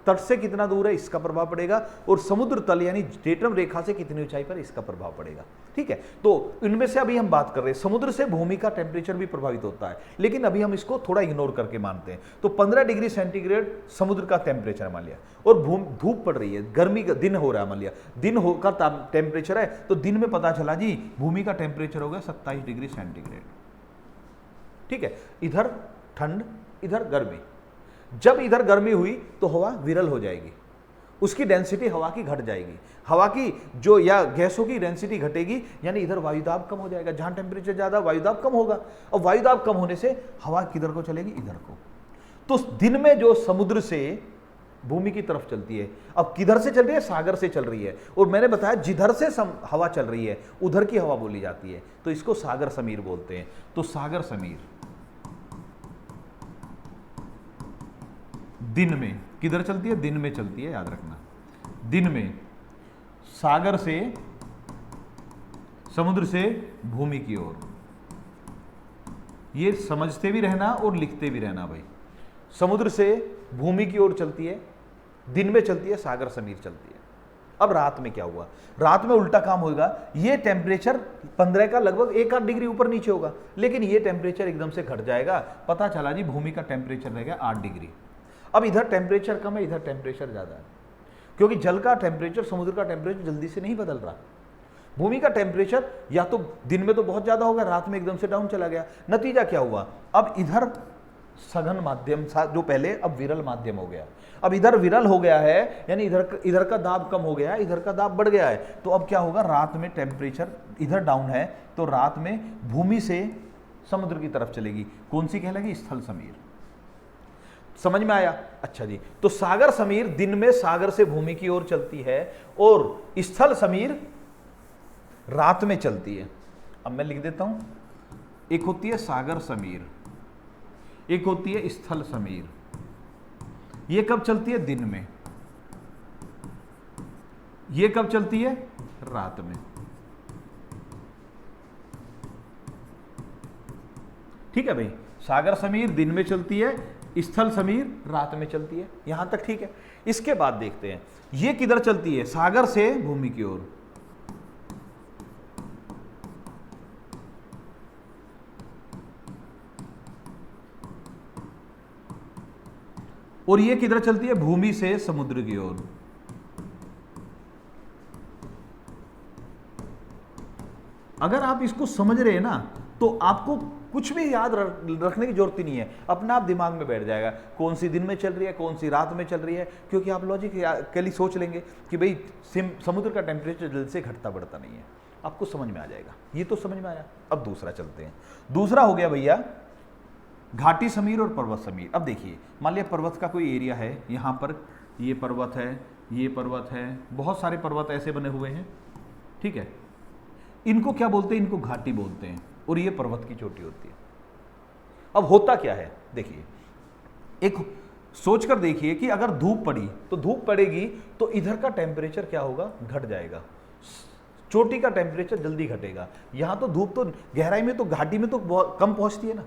तट से कितना दूर है, इसका प्रभाव पड़ेगा। और समुद्र तल यानी डेटम रेखा से कितनी ऊंचाई पर, इसका प्रभाव पड़ेगा। ठीक है, तो इनमें से अभी हम बात कर रहे हैं, समुद्र से भूमि का टेम्परेचर भी प्रभावित होता है, लेकिन अभी हम इसको थोड़ा इग्नोर करके मानते हैं। तो 15 डिग्री सेंटीग्रेड समुद्र का टेम्परेचर मान लिया, और धूप पड़ रही है, गर्मी का दिन हो रहा है, मान लिया दिन का टेम्परेचर है, तो दिन में पता चला जी भूमि का टेम्परेचर हो गया 27 डिग्री सेंटीग्रेड। ठीक है, इधर ठंड, इधर गर्मी। जब इधर गर्मी हुई तो हवा विरल हो जाएगी, उसकी डेंसिटी हवा की घट जाएगी, हवा की जो या गैसों की डेंसिटी घटेगी, यानी इधर वायुदाब कम हो जाएगा। जहां टेम्परेचर ज्यादा, वायुदाब कम होगा, और वायुदाब कम होने से हवा किधर को चलेगी? इधर को। तो दिन में जो समुद्र से भूमि की तरफ चलती है, अब किधर से चल रही है? सागर से चल रही है। और मैंने बताया जिधर से हवा चल रही है उधर की हवा बोली जाती है, तो इसको सागर समीर बोलते हैं। तो सागर समीर दिन में किधर चलती है? दिन में चलती है, याद रखना। दिन में सागर से, समुद्र से भूमि की ओर। ये समझते भी रहना और लिखते भी रहना भाई। समुद्र से भूमि की ओर चलती है, दिन में चलती है, सागर समीर चलती है। अब रात में क्या हुआ? रात में उल्टा काम होगा। ये टेम्परेचर 15 का लगभग 1-8 डिग्री ऊपर नीचे होगा, लेकिन ये टेम्परेचर एकदम से घट जाएगा। पता चला जी भूमि का टेम्परेचर रहेगा 8 डिग्री। अब इधर टेम्परेचर कम है, इधर टेम्परेचर ज्यादा है, क्योंकि जल का टेम्परेचर, समुद्र का टेम्परेचर जल्दी से नहीं बदल रहा। भूमि का टेम्परेचर या तो दिन में तो बहुत ज्यादा होगा, रात में एकदम से डाउन चला गया। नतीजा क्या हुआ? अब इधर सघन माध्यम था जो पहले, अब विरल माध्यम हो गया। अब इधर विरल हो गया है, यानी इधर का दाब कम हो गया है, इधर का दाब बढ़ गया है। तो अब क्या होगा? रात में टेम्परेचर इधर डाउन है, तो रात में भूमि से समुद्र की तरफ चलेगी। कौन सी कहलाएगी? स्थल समीर। समझ में आया? अच्छा जी, तो सागर समीर दिन में सागर से भूमि की ओर चलती है और स्थल समीर रात में चलती है। अब मैं लिख देता हूं, एक होती है सागर समीर, एक होती है स्थल समीर। ये कब चलती है? दिन में। ये कब चलती है? रात में। ठीक है भाई, सागर समीर दिन में चलती है, स्थल समीर रात में चलती है, यहां तक ठीक है। इसके बाद देखते हैं ये किधर चलती है? सागर से भूमि की ओर। और ये किधर चलती है? भूमि से समुद्र की ओर। अगर आप इसको समझ रहे हैं ना तो आपको कुछ भी याद रखने की जरूरत ही नहीं है, अपना आप दिमाग में बैठ जाएगा कौन सी दिन में चल रही है, कौन सी रात में चल रही है, क्योंकि आप लॉजिकली सोच लेंगे कि भाई समुद्र का टेम्परेचर जल्दी से घटता बढ़ता नहीं है, आपको समझ में आ जाएगा। ये तो समझ में आया। अब दूसरा चलते हैं। दूसरा हो गया भैया घाटी समीर और पर्वत समीर। अब देखिए, मान लिया पर्वत का कोई एरिया है, यहाँ पर ये पर्वत है, ये पर्वत है, बहुत सारे पर्वत ऐसे बने हुए हैं, ठीक है। इनको क्या बोलते हैं? इनको घाटी बोलते हैं, और ये पर्वत की चोटी होती है। अब होता क्या है, देखिए, एक सोच कर देखिए कि अगर धूप पड़ी तो धूप पड़ेगी तो इधर का टेम्परेचर क्या होगा? घट जाएगा, चोटी का टेम्परेचर जल्दी घटेगा। यहां तो धूप तो गहराई में तो घाटी में तो बहुत कम पहुंचती है ना,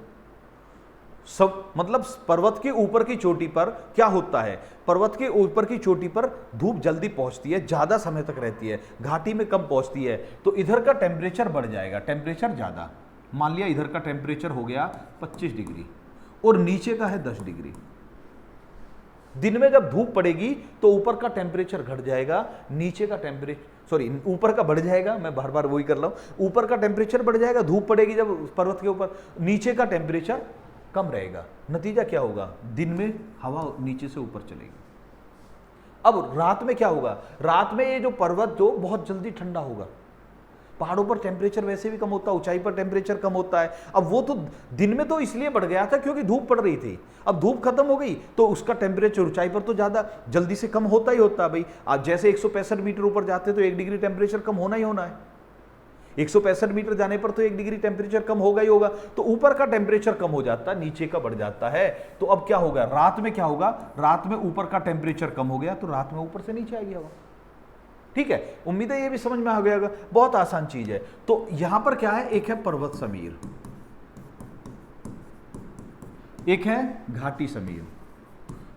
सब मतलब पर्वत के ऊपर की चोटी पर क्या होता है? पर्वत के ऊपर की चोटी पर धूप जल्दी पहुंचती है, ज्यादा समय तक रहती है, घाटी में कम पहुंचती है, तो इधर का टेम्परेचर बढ़ जाएगा, टेम्परेचर ज्यादा। मान लिया इधर का टेम्परेचर हो गया 25 डिग्री और नीचे का है 10 डिग्री। दिन में जब धूप पड़ेगी तो ऊपर का टेम्परेचर घट जाएगा, नीचे का टेम्परेचर ऊपर का बढ़ जाएगा, मैं बार बार वही कर रहा हूं, ऊपर का टेम्परेचर बढ़ जाएगा, धूप पड़ेगी जब पर्वत के ऊपर, नीचे का टेम्परेचर कम रहेगा। नतीजा क्या होगा? दिन में हवा नीचे से ऊपर चलेगी। अब रात में क्या होगा? रात में ये जो पर्वत जो बहुत जल्दी ठंडा होगा, पहाड़ों पर टेम्परेचर वैसे भी कम होता है, ऊंचाई पर टेम्परेचर कम होता है। अब वो तो दिन में तो इसलिए बढ़ गया था क्योंकि धूप पड़ रही थी, अब धूप खत्म हो गई तो उसका टेम्परेचर ऊंचाई पर तो ज्यादा जल्दी से कम होता ही होता है भाई। आप जैसे 165 मीटर ऊपर जाते तो 1 डिग्री टेम्परेचर कम होना ही होना है, 165 मीटर जाने पर तो 1 डिग्री टेम्परेचर कम होगा ही होगा। तो ऊपर का टेम्परेचर कम हो जाता है, नीचे का बढ़ जाता है। तो अब क्या होगा? रात में क्या होगा? रात में ऊपर का टेम्परेचर कम हो गया तो रात में ऊपर से नीचे आएगी हवा। ठीक है, उम्मीद है ये भी समझ में आ गया होगा, बहुत आसान चीज है। तो यहां पर क्या है? एक है पर्वत समीर, एक है घाटी समीर,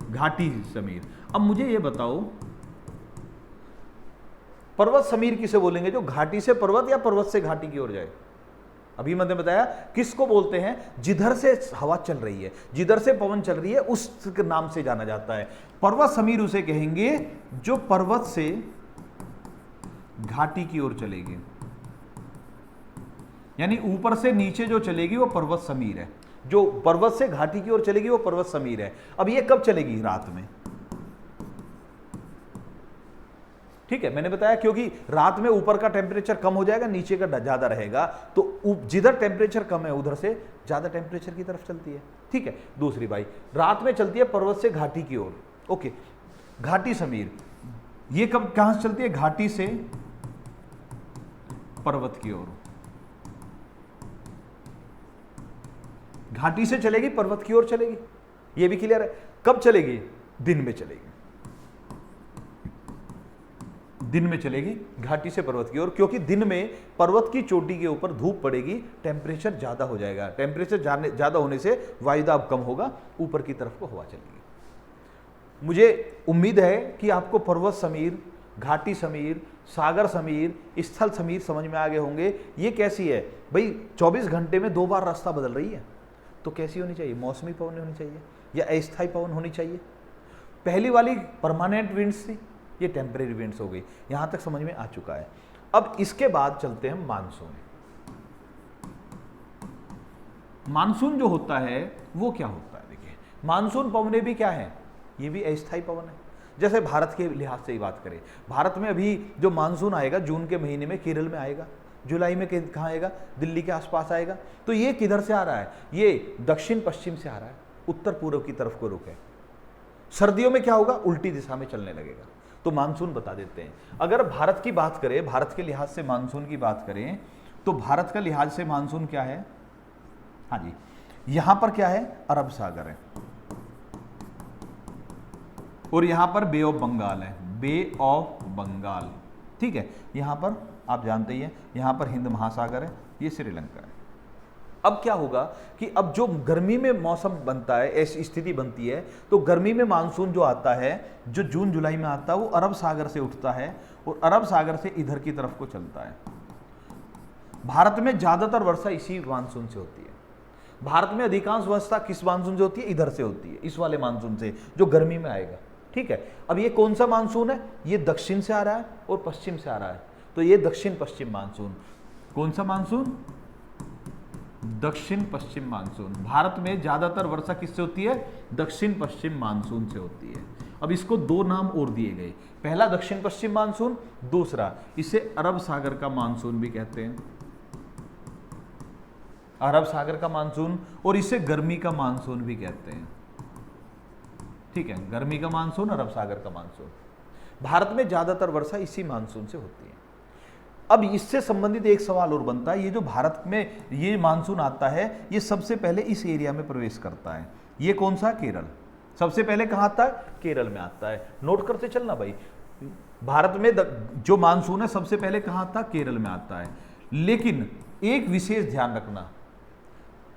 घाटी समीर। अब मुझे ये बताओ, पर्वत समीर किसे बोलेंगे? जो घाटी से पर्वत या पर्वत से घाटी की ओर जाए। अभी मैंने बताया किसको बोलते हैं? जिधर से हवा चल रही है, जिधर से पवन चल रही है, उस नाम से जाना जाता है। पर्वत समीर उसे कहेंगे जो पर्वत से घाटी की ओर चलेगी, यानी ऊपर से नीचे जो चलेगी वो पर्वत समीर है। जो पर्वत से घाटी की ओर चलेगी वो पर्वत समीर है। अब ये कब चलेगी? रात में। ठीक है, मैंने बताया क्योंकि रात में ऊपर का टेम्परेचर कम हो जाएगा, नीचे का ज्यादा रहेगा, तो जिधर टेम्परेचर कम है उधर से ज्यादा टेम्परेचर की तरफ चलती है। ठीक है, दूसरी भाई रात में चलती है पर्वत से घाटी की ओर। ओके, घाटी समीर ये कब कहां से चलती है? घाटी से पर्वत की ओर। घाटी से चलेगी, पर्वत की ओर चलेगी, ये भी क्लियर है। कब चलेगी? दिन में चलेगी, दिन में चलेगी घाटी से पर्वत की ओर, क्योंकि दिन में पर्वत की चोटी के ऊपर धूप पड़ेगी, टेम्परेचर ज्यादा हो जाएगा, टेम्परेचर ज्यादा होने से वायुदाब कम होगा, ऊपर की तरफ को हवा चलेगी। मुझे उम्मीद है कि आपको पर्वत समीर, घाटी समीर, सागर समीर, स्थल समीर समझ में आ गए होंगे। ये कैसी है भाई? 24 घंटे में 2 बार रास्ता बदल रही है, तो कैसी होनी चाहिए? मौसमी पवन होनी चाहिए या अस्थायी पवन होनी चाहिए। पहली वाली परमानेंट विंड्स थी, ये टेम्परेरी विंड्स हो गई। यहां तक समझ में आ चुका है। अब इसके बाद चलते हैं मानसून। मानसून जो होता है वो क्या होता है? देखिए, मानसून पवनें भी क्या है? ये भी अस्थायी पवन है। जैसे भारत के लिहाज से ही बात करें, भारत में अभी जो मानसून आएगा जून के महीने में केरल में आएगा, जुलाई में कहाँ आएगा? दिल्ली के आसपास आएगा। तो ये किधर से आ रहा है? ये दक्षिण पश्चिम से आ रहा है, उत्तर पूर्व की तरफ को रुख है। सर्दियों में क्या होगा, उल्टी दिशा में चलने लगेगा। तो मानसून बता देते हैं। अगर भारत की बात करें, भारत के लिहाज से मानसून की बात करें, तो भारत का लिहाज से मानसून क्या है, हाँ जी, यहां पर क्या है, अरब सागर है, और यहां पर बे ऑफ बंगाल है, बे ऑफ बंगाल, ठीक है। यहां पर आप जानते ही हैं, यहां पर हिंद महासागर है, ये श्रीलंका है। अब क्या होगा कि अब जो गर्मी में मौसम बनता है, ऐसी स्थिति बनती है, तो गर्मी में मानसून जो आता है, जो जून जुलाई में आता है, वो अरब सागर से उठता है और अरब सागर से इधर की तरफ को चलता है। भारत में ज्यादातर वर्षा इसी मानसून से होती है। भारत में अधिकांश वर्षा किस मानसून से होती है, इधर से होती है, इस वाले मानसून से जो गर्मी में आएगा, ठीक है। अब ये कौन सा मानसून है, ये दक्षिण से आ रहा है और पश्चिम से आ रहा है, तो ये दक्षिण पश्चिम मानसून। कौन सा मानसून, दक्षिण पश्चिम मानसून। भारत में ज्यादातर वर्षा किससे होती है, दक्षिण पश्चिम मानसून से होती है। अब इसको दो नाम और दिए गए, पहला दक्षिण पश्चिम मानसून, दूसरा इसे अरब सागर का मानसून भी कहते हैं, अरब सागर का मानसून, और इसे गर्मी का मानसून भी कहते हैं, ठीक है। गर्मी का मानसून, अरब सागर का मानसून। भारत में ज्यादातर वर्षा इसी मानसून से होती है। अब इससे संबंधित एक सवाल और बनता है, ये जो भारत में ये मानसून आता है, ये सबसे पहले इस एरिया में प्रवेश करता है। ये कौन सा, केरल। सबसे पहले कहां आता है, केरल में आता है। नोट करते चलना भाई, भारत में जो मानसून है सबसे पहले कहां आता है, केरल में आता है। लेकिन एक विशेष ध्यान रखना,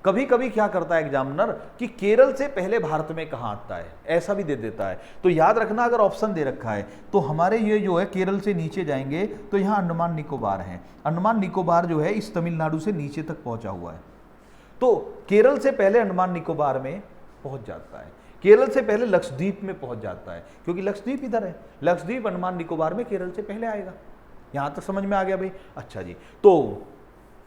कभी कभी क्या करता है एग्जामिनर कि केरल से पहले भारत में कहां आता है, ऐसा भी दे देता है। तो याद रखना, अगर ऑप्शन दे रखा है तो हमारे ये जो है केरल से नीचे जाएंगे तो यहां अंडमान निकोबार है। अंडमान निकोबार जो है इस तमिलनाडु से नीचे तक पहुंचा हुआ है, तो केरल से पहले अंडमान निकोबार में पहुंच जाता है, केरल से पहले लक्षद्वीप में पहुंच जाता है, क्योंकि लक्षद्वीप इधर है। लक्षद्वीप अंडमान निकोबार में केरल से पहले आएगा। यहां तक समझ में आ गया भाई, अच्छा जी। तो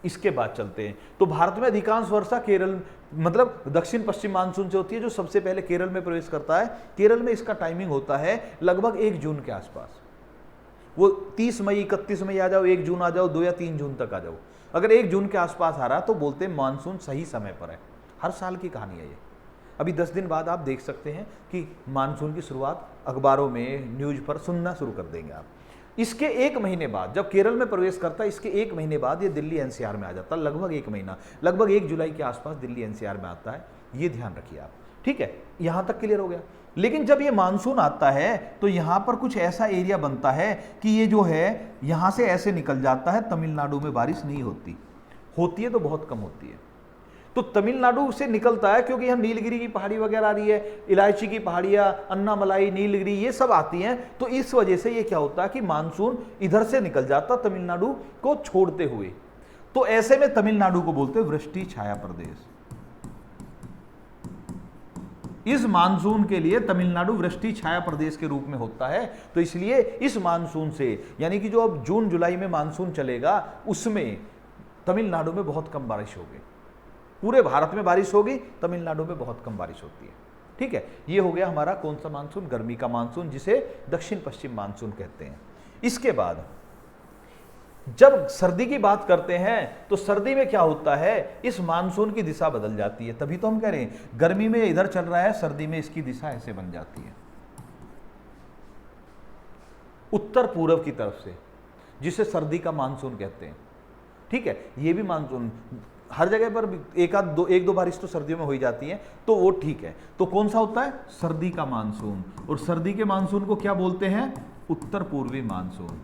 इसके बाद चलते हैं, तो भारत में अधिकांश वर्षा केरल मतलब दक्षिण पश्चिम मानसून से होती है, जो सबसे पहले केरल में प्रवेश करता है। केरल में इसका टाइमिंग होता है लगभग 1 जून के आसपास। वो 30 मई 31 मई आ जाओ, 1 जून आ जाओ, 2 या 3 जून तक आ जाओ। अगर 1 जून के आसपास आ रहा तो बोलते हैं मानसून सही समय पर है। हर साल की कहानी है ये। अभी 10 दिन बाद आप देख सकते हैं कि मानसून की शुरुआत अखबारों में, न्यूज पर सुनना शुरू कर देंगे आप। इसके 1 महीने बाद जब केरल में प्रवेश करता है, इसके 1 महीने बाद ये दिल्ली एनसीआर में आ जाता है। लगभग 1 महीना, लगभग 1 जुलाई के आसपास दिल्ली एनसीआर में आता है। ये ध्यान रखिए आप, ठीक है। यहां तक क्लियर हो गया। लेकिन जब ये मानसून आता है तो यहां पर कुछ ऐसा एरिया बनता है कि ये जो है यहां से ऐसे निकल जाता है। तमिलनाडु में बारिश नहीं होती, होती है तो बहुत कम होती है। तो तमिलनाडु से निकलता है, क्योंकि यहाँ नीलगिरी की पहाड़ी वगैरह आ रही है, इलायची की पहाड़ियाँ, अन्नामलाई, नीलगिरी, ये सब आती हैं। तो इस वजह से ये क्या होता है कि मानसून इधर से निकल जाता तमिलनाडु को छोड़ते हुए। तो ऐसे में तमिलनाडु को बोलते हैं वृष्टि छाया प्रदेश। इस मानसून के लिए तमिलनाडु वृष्टि छाया प्रदेश के रूप में होता है। तो इसलिए इस मानसून से, यानी कि जो अब जून जुलाई में मानसून चलेगा, उसमें तमिलनाडु में बहुत कम बारिश होगी। पूरे भारत में बारिश होगी, तमिलनाडु में बहुत कम बारिश होती है, ठीक है। ये हो गया हमारा कौन सा मानसून, गर्मी का मानसून, जिसे दक्षिण पश्चिम मानसून कहते हैं। इसके बाद जब सर्दी की बात करते हैं तो सर्दी में क्या होता है, इस मानसून की दिशा बदल जाती है। तभी तो हम कह रहे हैं गर्मी में इधर चल रहा है, सर्दी में इसकी दिशा ऐसे बन जाती है, उत्तर पूर्व की तरफ से, जिसे सर्दी का मानसून कहते हैं, ठीक है। ये भी मानसून हर जगह पर एक दो बारिश तो सर्दियों में हो ही जाती है, तो वो ठीक है। तो कौन सा होता है, सर्दी का मानसून। और सर्दी के मानसून को क्या बोलते हैं, उत्तर पूर्वी मानसून।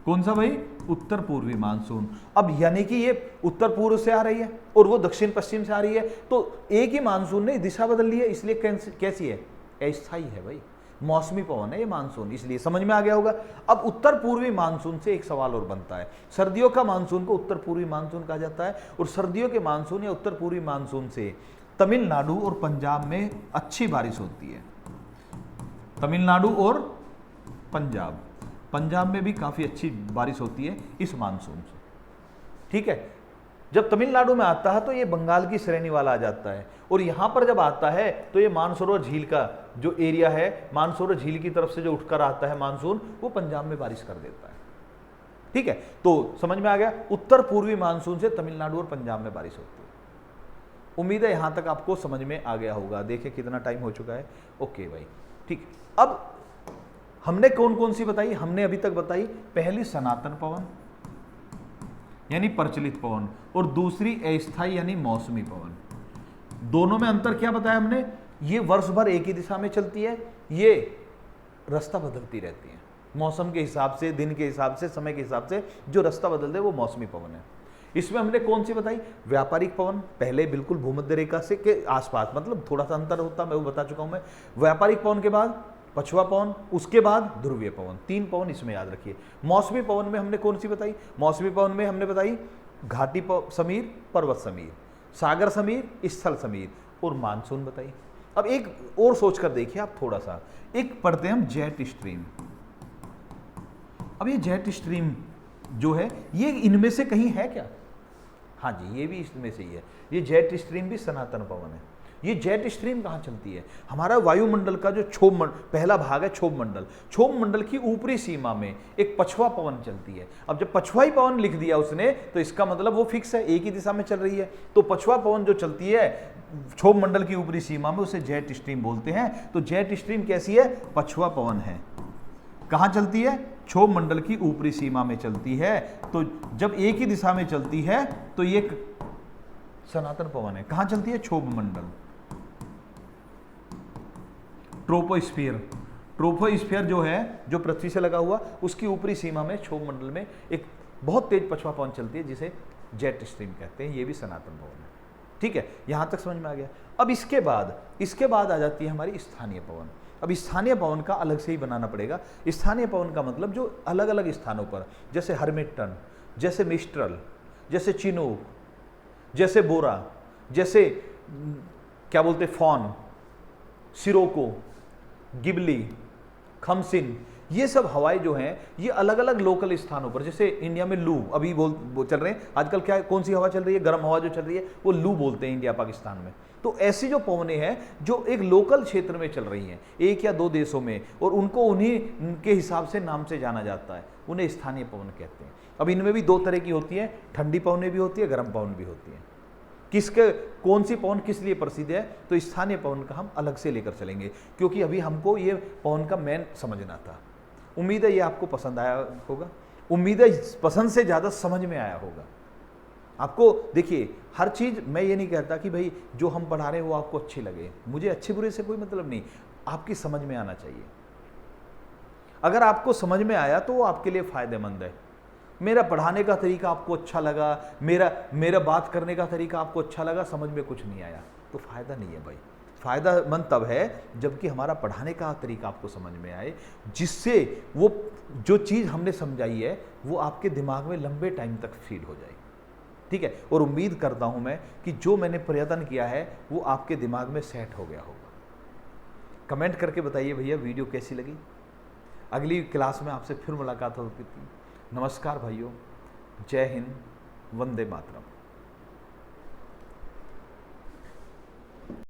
कौन सा भाई, उत्तर पूर्वी मानसून। अब यानी कि ये उत्तर पूर्व से आ रही है और वो दक्षिण पश्चिम से आ रही है, तो एक ही मानसून ने दिशा बदल ली है, इसलिए कैसी है, अस्थायी है भाई, मौसमी पवन है ये मानसून। इसलिए समझ में आ गया होगा। अब उत्तर पूर्वी मानसून से एक सवाल और बनता है। सर्दियों का मानसून को उत्तर पूर्वी मानसून कहा जाता है, और सर्दियों के मानसून या उत्तर पूर्वी मानसून से तमिलनाडु और पंजाब में अच्छी बारिश होती है। तमिलनाडु और पंजाब, पंजाब में भी काफी अच्छी बारिश होती है इस मानसून से, ठीक है। जब तमिलनाडु में आता है तो ये बंगाल की श्रेणी वाला आ जाता है, और यहां पर जब आता है तो ये मानसरोवर झील का जो एरिया है, मानसरोवर झील की तरफ से जो उठकर आता है मानसून, वो पंजाब में बारिश कर देता है, ठीक है। तो समझ में आ गया, उत्तर पूर्वी मानसून से तमिलनाडु और पंजाब में बारिश होती है। उम्मीद है यहां तक आपको समझ में आ गया होगा। देखें कितना टाइम हो चुका है, ओके भाई। ठीक, अब हमने कौन कौन सी बताई? हमने अभी तक बताई पहली सनातन पवन यानी प्रचलित पवन, और दूसरी अस्थायी यानी मौसमी पवन। दोनों में अंतर क्या बताया हमने? ये वर्ष भर एक ही दिशा में चलती है, ये रास्ता बदलती रहती है, मौसम के हिसाब से, दिन के हिसाब से, समय के हिसाब से जो रास्ता बदलते हैं वो मौसमी पवन है। इसमें हमने कौन सी बताई? व्यापारिक पवन, पहले बिल्कुल भूमध्य रेखा से के आसपास, मतलब थोड़ा सा अंतर होता मैं वो बता चुका हूं मैं। व्यापारिक पवन के बाद पछुआ पवन, उसके बाद ध्रुवीय पवन, 3 पवन इसमें याद रखिए। मौसमी पवन में हमने कौन सी बताई? मौसमी पवन में हमने बताई घाटी समीर, पर्वत समीर, सागर समीर, स्थल समीर और मानसून बताई। अब एक और सोच कर देखिए आप थोड़ा सा, एक पढ़ते हैं हम जेट स्ट्रीम। अब ये जेट स्ट्रीम जो है ये इनमें से कहीं है क्या? हाँ जी, ये भी इसमें से ही है। ये जेट स्ट्रीम भी सनातन पवन है। ये जेट स्ट्रीम कहाँ चलती है? हमारा वायुमंडल का जो पहला भाग है क्षोभ मंडल, क्षोभ मंडल की ऊपरी सीमा में एक पछुआ पवन चलती है। अब जब पछुआई पवन लिख दिया उसने तो इसका मतलब वो फिक्स है, एक ही दिशा में चल रही है। तो पछुआ पवन जो चलती है क्षोभ मंडल की ऊपरी सीमा में उसे जेट स्ट्रीम बोलते हैं। तो जेट स्ट्रीम कैसी है? पछुआ पवन है। कहाँ चलती है? क्षोभ मंडल की ऊपरी सीमा में चलती है। तो जब एक ही दिशा में चलती है तो ये सनातन पवन है। कहाँ चलती है? क्षोभ मंडल, ट्रोपोस्फीयर। ट्रोपोस्फीयर जो है, जो पृथ्वी से लगा हुआ, उसकी ऊपरी सीमा में क्षोभ मंडल में एक बहुत तेज पछुआ पवन चलती है जिसे जेट स्ट्रीम कहते हैं। ये भी सनातन पवन है। ठीक है, यहां तक समझ में आ गया। अब इसके बाद आ जाती है हमारी स्थानीय पवन। अब स्थानीय पवन का अलग से ही बनाना पड़ेगा। स्थानीय पवन का मतलब जो अलग अलग स्थानों पर, जैसे हर्मिटन, जैसे मिस्ट्रल, जैसे चिनूक, जैसे बोरा, जैसे क्या बोलते फॉन, सिरोको, गिबली, खमसिन, ये सब हवाएं जो हैं ये अलग अलग लोकल स्थानों पर, जैसे इंडिया में लू अभी चल रहे हैं आजकल। क्या कौन सी हवा चल रही है? गर्म हवा जो चल रही है वो लू बोलते हैं इंडिया पाकिस्तान में। तो ऐसी जो पवनें हैं जो एक लोकल क्षेत्र में चल रही हैं, 1 या 2 देशों में, और उनको उन्हीं के हिसाब से नाम से जाना जाता है, उन्हें स्थानीय पवन कहते हैं। अब इनमें भी 2 तरह की होती हैं, ठंडी पवनें भी होती है, गर्म पवन भी होती हैं। कौन सी पवन किस लिए प्रसिद्ध है? तो स्थानीय पवन का हम अलग से लेकर चलेंगे, क्योंकि अभी हमको ये पवन का मेन समझना था। उम्मीद है ये आपको पसंद आया होगा, उम्मीद है पसंद से ज़्यादा समझ में आया होगा आपको। देखिए, हर चीज़ मैं ये नहीं कहता कि भाई जो हम पढ़ा रहे हैं वो आपको अच्छी लगे, मुझे अच्छे बुरे से कोई मतलब नहीं, आपकी समझ में आना चाहिए। अगर आपको समझ में आया तो वो आपके लिए फ़ायदेमंद है। मेरा पढ़ाने का तरीका आपको अच्छा लगा, मेरा बात करने का तरीका आपको अच्छा लगा, समझ में कुछ नहीं आया तो फ़ायदा नहीं है भाई। फ़ायदामंद तब है जबकि हमारा पढ़ाने का तरीका आपको समझ में आए, जिससे वो जो चीज़ हमने समझाई है वो आपके दिमाग में लंबे टाइम तक फीड हो जाए। ठीक है, और उम्मीद करता हूँ मैं कि जो मैंने प्रयत्न किया है वो आपके दिमाग में सेट हो गया होगा। कमेंट करके बताइए भैया वीडियो कैसी लगी। अगली क्लास में आपसे फिर मुलाकात होगी। नमस्कार भाइयों, जय हिंद, वंदे मातरम।